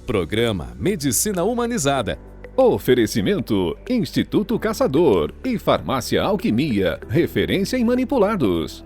Programa Medicina Humanizada. Oferecimento: Instituto Caçador e Farmácia Alquimia, referência em manipulados.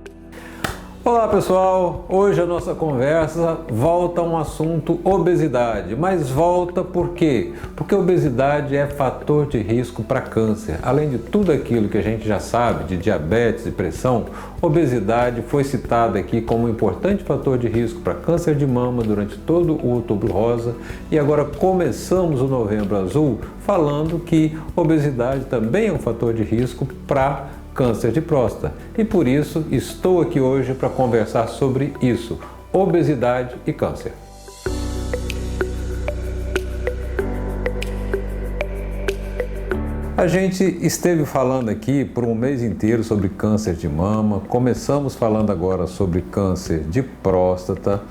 Olá pessoal, hoje a nossa conversa volta a um assunto obesidade, mas volta por quê? Porque obesidade é fator de risco para câncer. Além de tudo aquilo que a gente já sabe de diabetes e pressão, obesidade foi citada aqui como um importante fator de risco para câncer de mama durante todo o Outubro Rosa e agora começamos o Novembro Azul falando que obesidade também é um fator de risco para câncer de próstata. E por isso estou aqui hoje para conversar sobre isso, obesidade e câncer. A gente esteve falando aqui por um mês inteiro sobre câncer de mama, começamos falando agora sobre câncer de próstata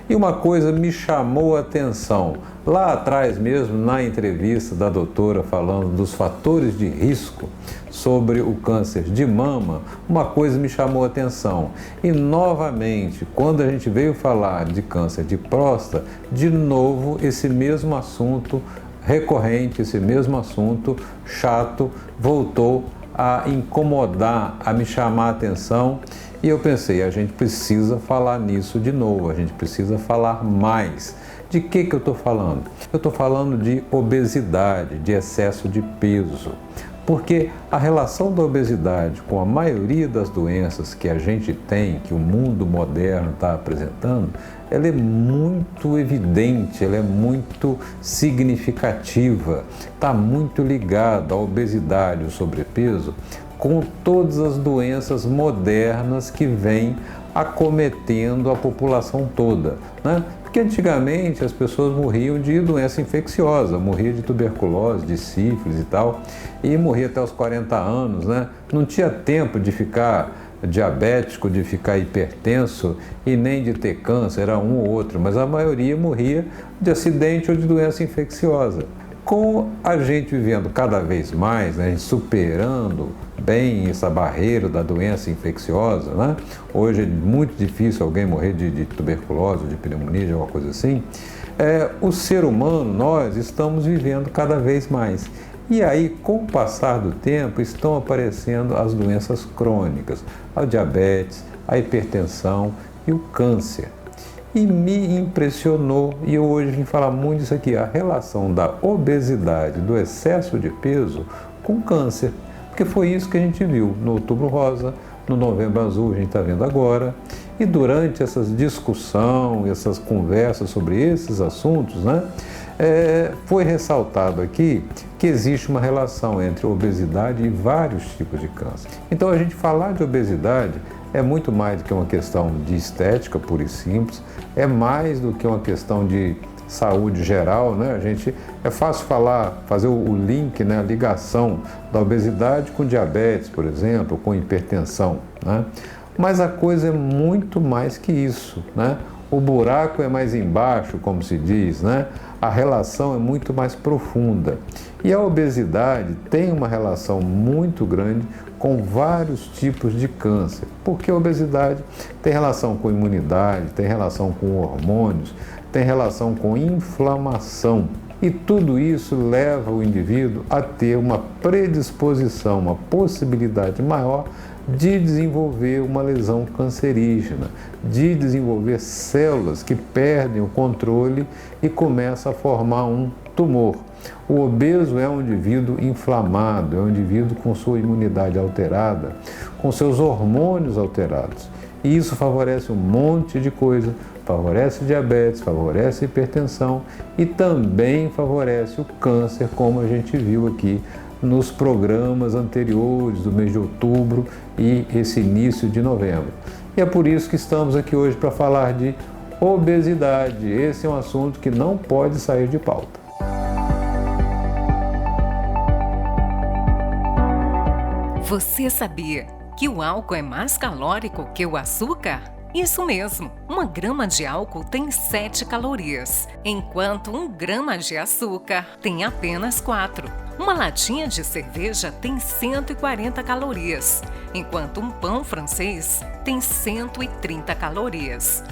e uma coisa me chamou a atenção. Lá atrás mesmo, na entrevista da doutora falando dos fatores de risco sobre o câncer de mama, uma coisa me chamou a atenção. E novamente, quando a gente veio falar de câncer de próstata, de novo esse mesmo assunto recorrente, esse mesmo assunto chato voltou a incomodar, a me chamar a atenção e eu pensei, a gente precisa falar nisso de novo, a gente precisa falar mais. De que eu estou falando? Eu estou falando de obesidade, de excesso de peso. Porque a relação da obesidade com a maioria das doenças que a gente tem, que o mundo moderno está apresentando, ela é muito evidente, ela é muito significativa, está muito ligada à obesidade, o sobrepeso, com todas as doenças modernas que vêm acometendo a população toda, né? Porque antigamente as pessoas morriam de doença infecciosa, morria de tuberculose, de sífilis e tal, e morria até os 40 anos, né? Não tinha tempo de ficar diabético, de ficar hipertenso e nem de ter câncer, era um ou outro, mas a maioria morria de acidente ou de doença infecciosa. Com a gente vivendo cada vez mais, né, superando bem essa barreira da doença infecciosa, né? Hoje é muito difícil alguém morrer de tuberculose, de pneumonia, de alguma coisa assim. O ser humano, nós estamos vivendo cada vez mais. E aí, com o passar do tempo, estão aparecendo as doenças crônicas, a diabetes, a hipertensão e o câncer. E me impressionou, e eu hoje vim falar muito disso aqui, a relação da obesidade, do excesso de peso com câncer. Porque foi isso que a gente viu no Outubro Rosa, no Novembro Azul, a gente está vendo agora. E durante essas discussões, essas conversas sobre esses assuntos, né, foi ressaltado aqui que existe uma relação entre obesidade e vários tipos de câncer. Então a gente falar de obesidade é muito mais do que uma questão de estética pura e simples, é mais do que uma questão de saúde geral, né? É fácil fazer o link, né? A ligação da obesidade com diabetes, por exemplo, com hipertensão, né? Mas a coisa é muito mais que isso, né? O buraco é mais embaixo, como se diz, né? A relação é muito mais profunda. E a obesidade tem uma relação muito grande com vários tipos de câncer, porque a obesidade tem relação com imunidade, tem relação com hormônios, tem relação com inflamação. E tudo isso leva o indivíduo a ter uma predisposição, uma possibilidade maior de desenvolver uma lesão cancerígena, de desenvolver células que perdem o controle e começam a formar um tumor. O obeso é um indivíduo inflamado, é um indivíduo com sua imunidade alterada, com seus hormônios alterados. E isso favorece um monte de coisa, favorece diabetes, favorece hipertensão e também favorece o câncer, como a gente viu aqui nos programas anteriores do mês de outubro e esse início de novembro. E é por isso que estamos aqui hoje para falar de obesidade. Esse é um assunto que não pode sair de pauta. Você sabia que o álcool é mais calórico que o açúcar? Isso mesmo, 1 grama de álcool tem 7 calorias, enquanto 1 grama de açúcar tem apenas 4. Uma latinha de cerveja tem 140 calorias, enquanto um pão francês tem 130 calorias.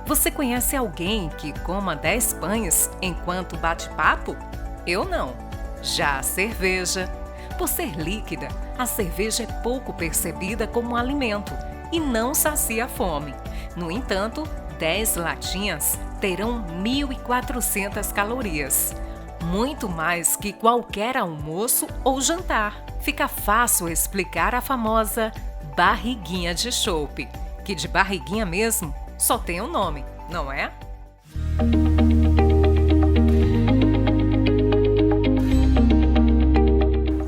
Você conhece alguém que coma 10 pães enquanto bate papo? Eu não. Já a cerveja. Por ser líquida, a cerveja é pouco percebida como um alimento e não sacia a fome. No entanto, 10 latinhas terão 1.400 calorias. Muito mais que qualquer almoço ou jantar. Fica fácil explicar a famosa barriguinha de chope, que de barriguinha mesmo só tem um nome, não é?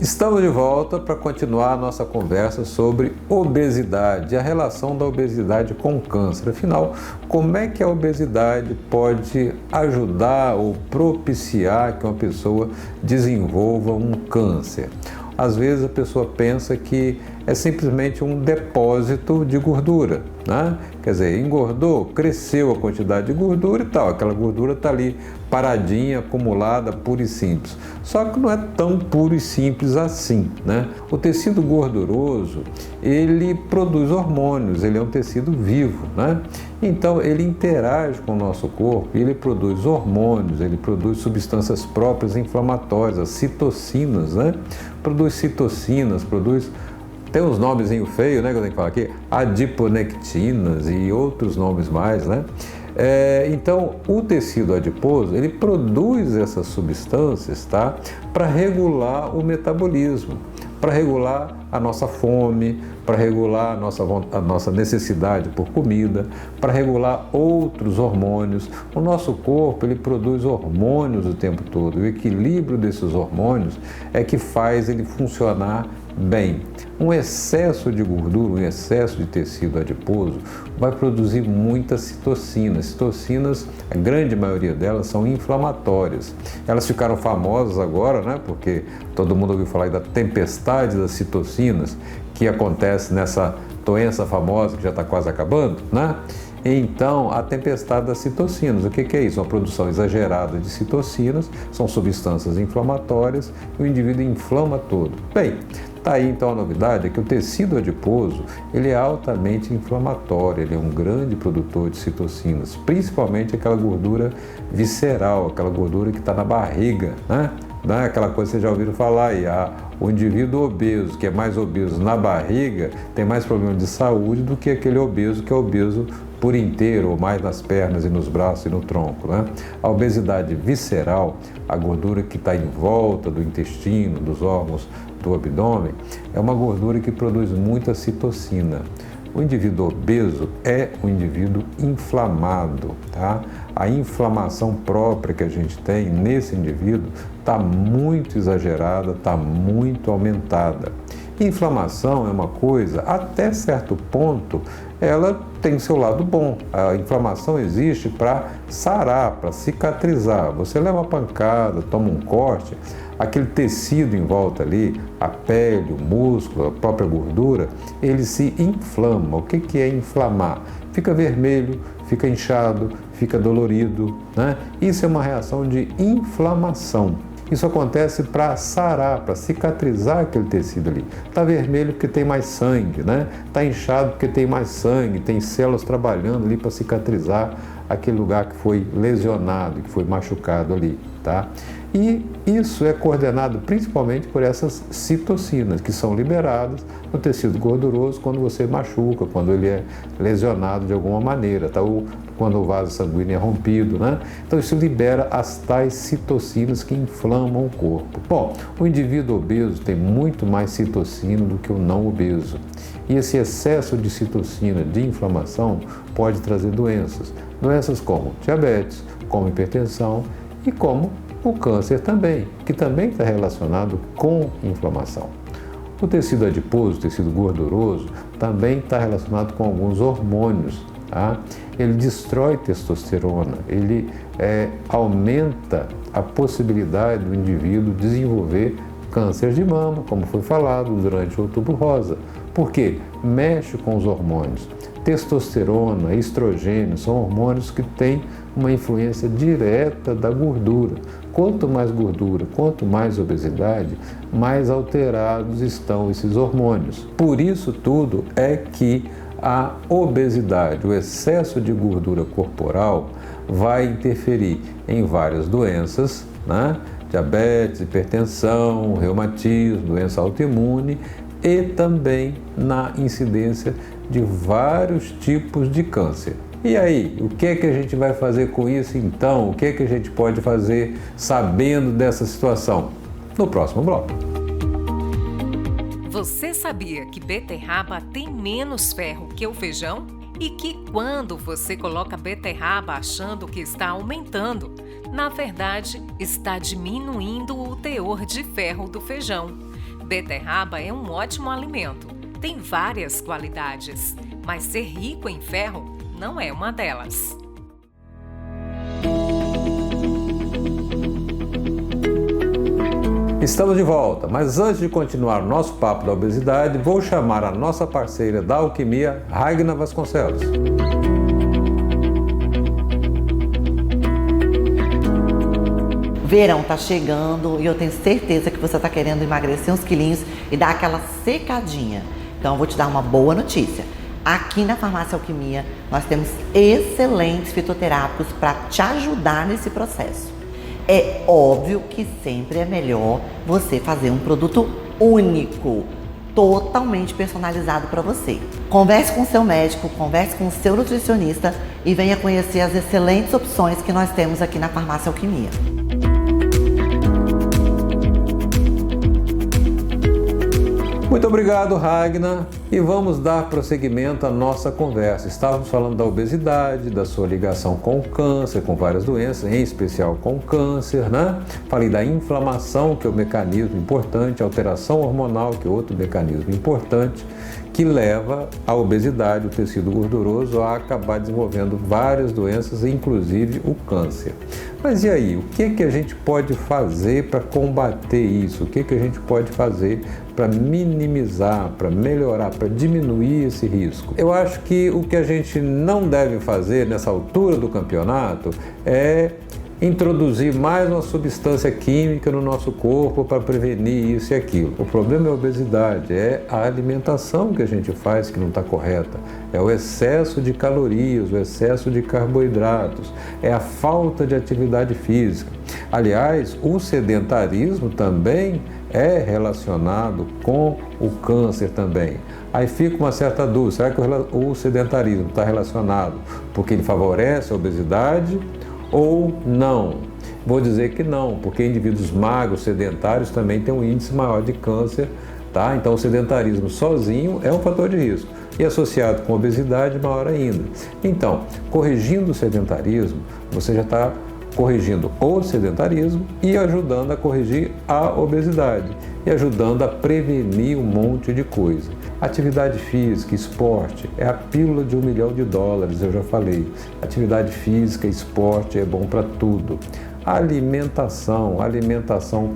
Estamos de volta para continuar a nossa conversa sobre obesidade, a relação da obesidade com o câncer. Afinal, como é que a obesidade pode ajudar ou propiciar que uma pessoa desenvolva um câncer? Às vezes a pessoa pensa que é simplesmente um depósito de gordura, né? Quer dizer, engordou, cresceu a quantidade de gordura e tal, aquela gordura está ali paradinha, acumulada, pura e simples. Só que não é tão puro e simples assim, né? O tecido gorduroso, ele produz hormônios, ele é um tecido vivo, né? Então ele interage com o nosso corpo, ele produz hormônios, ele produz substâncias próprias inflamatórias, as citocinas, né? Produz citocinas, tem uns nomezinhos feios, né, que eu tenho que falar aqui, adiponectinas e outros nomes mais, né? Então, o tecido adiposo, ele produz essas substâncias, tá? Para regular o metabolismo, para regular a nossa fome, para regular a nossa necessidade por comida, para regular outros hormônios. O nosso corpo, ele produz hormônios o tempo todo. O equilíbrio desses hormônios é que faz ele funcionar bem. Um excesso de gordura, um excesso de tecido adiposo vai produzir muitas citocinas. Citocinas, a grande maioria delas são inflamatórias. Elas ficaram famosas agora, né? Porque todo mundo ouviu falar da tempestade das citocinas, que acontece nessa doença famosa que já está quase acabando, né? Então, a tempestade das citocinas, o que é isso? Uma produção exagerada de citocinas, são substâncias inflamatórias e o indivíduo inflama todo. Bem, tá aí então a novidade, é que o tecido adiposo, ele é altamente inflamatório, ele é um grande produtor de citocinas, principalmente aquela gordura visceral, aquela gordura que está na barriga, né? Aquela coisa que vocês já ouviram falar aí, o indivíduo obeso, que é mais obeso na barriga, tem mais problemas de saúde do que aquele obeso que é obeso por inteiro, ou mais nas pernas e nos braços e no tronco, né? A obesidade visceral, a gordura que está em volta do intestino, dos órgãos do abdômen, é uma gordura que produz muita citocina. O indivíduo obeso é um indivíduo inflamado, tá? A inflamação própria que a gente tem nesse indivíduo está muito exagerada, está muito aumentada. Inflamação é uma coisa, até certo ponto, ela tem seu lado bom. A inflamação existe para sarar, para cicatrizar. Você leva uma pancada, toma um corte, aquele tecido em volta ali, a pele, o músculo, a própria gordura, ele se inflama. O que é inflamar? Fica vermelho, fica inchado, fica dolorido, né? Isso é uma reação de inflamação. Isso acontece para sarar, para cicatrizar aquele tecido ali. Está vermelho porque tem mais sangue, né? Está inchado porque tem mais sangue, tem células trabalhando ali para cicatrizar aquele lugar que foi lesionado, que foi machucado ali, tá? E isso é coordenado principalmente por essas citocinas, que são liberadas no tecido gorduroso quando você machuca, quando ele é lesionado de alguma maneira, tá? Ou quando o vaso sanguíneo é rompido, né? Então isso libera as tais citocinas que inflamam o corpo. Bom, o indivíduo obeso tem muito mais citocina do que o não obeso. E esse excesso de citocina, de inflamação, pode trazer doenças. Doenças como diabetes, como hipertensão e como o câncer também, que também está relacionado com inflamação. O tecido adiposo, o tecido gorduroso, também está relacionado com alguns hormônios, tá? Ele destrói testosterona, ele aumenta a possibilidade do indivíduo desenvolver câncer de mama, como foi falado durante o Outubro Rosa. Por quê? Mexe com os hormônios. Testosterona, estrogênio, são hormônios que têm uma influência direta da gordura. Quanto mais gordura, quanto mais obesidade, mais alterados estão esses hormônios. Por isso tudo é que A obesidade, o excesso de gordura corporal, vai interferir em várias doenças, né? Diabetes, hipertensão, reumatismo, doença autoimune e também na incidência de vários tipos de câncer. E aí, o que é que a gente vai fazer com isso então? O que é que a gente pode fazer sabendo dessa situação? No próximo bloco. Você sabia que beterraba tem menos ferro que o feijão? E que quando você coloca beterraba achando que está aumentando, na verdade está diminuindo o teor de ferro do feijão. Beterraba é um ótimo alimento, tem várias qualidades, mas ser rico em ferro não é uma delas. Estamos de volta, mas antes de continuar o nosso papo da obesidade, vou chamar a nossa parceira da alquimia, Ragna Vasconcelos. O verão tá chegando e eu tenho certeza que você tá querendo emagrecer uns quilinhos e dar aquela secadinha. Então eu vou te dar uma boa notícia. Aqui na Farmácia Alquimia nós temos excelentes fitoterápicos para te ajudar nesse processo. É óbvio que sempre é melhor você fazer um produto único, totalmente personalizado para você. Converse com o seu médico, converse com o seu nutricionista e venha conhecer as excelentes opções que nós temos aqui na Farmácia Alquimia. Muito obrigado, Ragna, e vamos dar prosseguimento à nossa conversa. Estávamos falando da obesidade, da sua ligação com o câncer, com várias doenças, em especial com o câncer, né? Falei da inflamação, que é um mecanismo importante, alteração hormonal, que é outro mecanismo importante, que leva a obesidade, o tecido gorduroso, a acabar desenvolvendo várias doenças, inclusive o câncer. Mas e aí, o que a gente pode fazer para combater isso? O que a gente pode fazer para minimizar, para melhorar, para diminuir esse risco? Eu acho que o que a gente não deve fazer nessa altura do campeonato é introduzir mais uma substância química no nosso corpo para prevenir isso e aquilo. O problema é a obesidade, é a alimentação que a gente faz que não está correta, é o excesso de calorias, o excesso de carboidratos, é a falta de atividade física. Aliás, o sedentarismo também é relacionado com o câncer também. Aí fica uma certa dúvida, será que o sedentarismo está relacionado porque ele favorece a obesidade ou não? Vou dizer que não, porque indivíduos magros, sedentários, também têm um índice maior de câncer, tá? Então o sedentarismo sozinho é um fator de risco e associado com obesidade maior ainda. Então, corrigindo o sedentarismo, você já está corrigindo o sedentarismo e ajudando a corrigir a obesidade e ajudando a prevenir um monte de coisa. Atividade física, esporte, é a pílula de $1 milhão, eu já falei. Atividade física, esporte é bom para tudo. Alimentação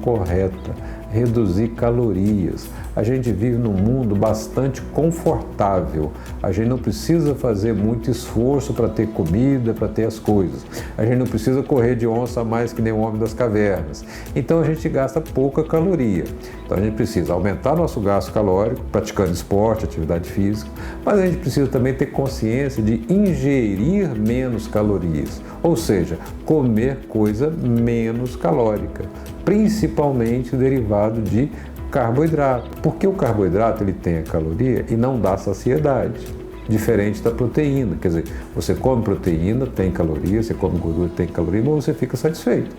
correta, reduzir calorias. A gente vive num mundo bastante confortável. A gente não precisa fazer muito esforço para ter comida, para ter as coisas. A gente não precisa correr de onça mais que nem o homem das cavernas. Então a gente gasta pouca caloria. Então a gente precisa aumentar nosso gasto calórico, praticando esporte, atividade física, mas a gente precisa também ter consciência de ingerir menos calorias, ou seja, comer coisa menos calórica, principalmente derivado de carboidrato, porque o carboidrato ele tem a caloria e não dá saciedade, diferente da proteína. Quer dizer, você come proteína, tem caloria, você come gordura, tem caloria, mas você fica satisfeito.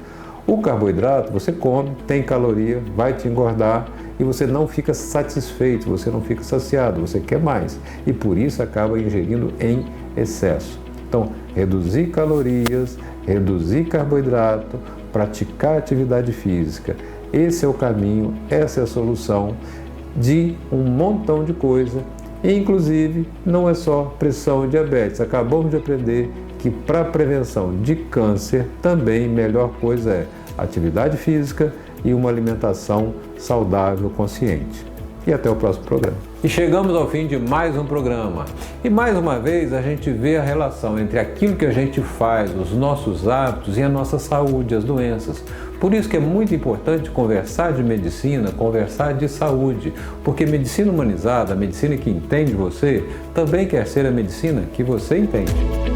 O carboidrato você come, tem caloria, vai te engordar e você não fica satisfeito, você não fica saciado, você quer mais e por isso acaba ingerindo em excesso. Então, reduzir calorias, reduzir carboidrato, praticar atividade física. Esse é o caminho, essa é a solução de um montão de coisa. E, inclusive, não é só pressão e diabetes. Acabamos de aprender que para a prevenção de câncer também melhor coisa é atividade física e uma alimentação saudável, consciente. e até o próximo programa. E chegamos ao fim de mais um programa. E mais uma vez a gente vê a relação entre aquilo que a gente faz, os nossos hábitos e a nossa saúde, as doenças. Por isso que é muito importante conversar de medicina, conversar de saúde, porque medicina humanizada, a medicina que entende você, também quer ser a medicina que você entende.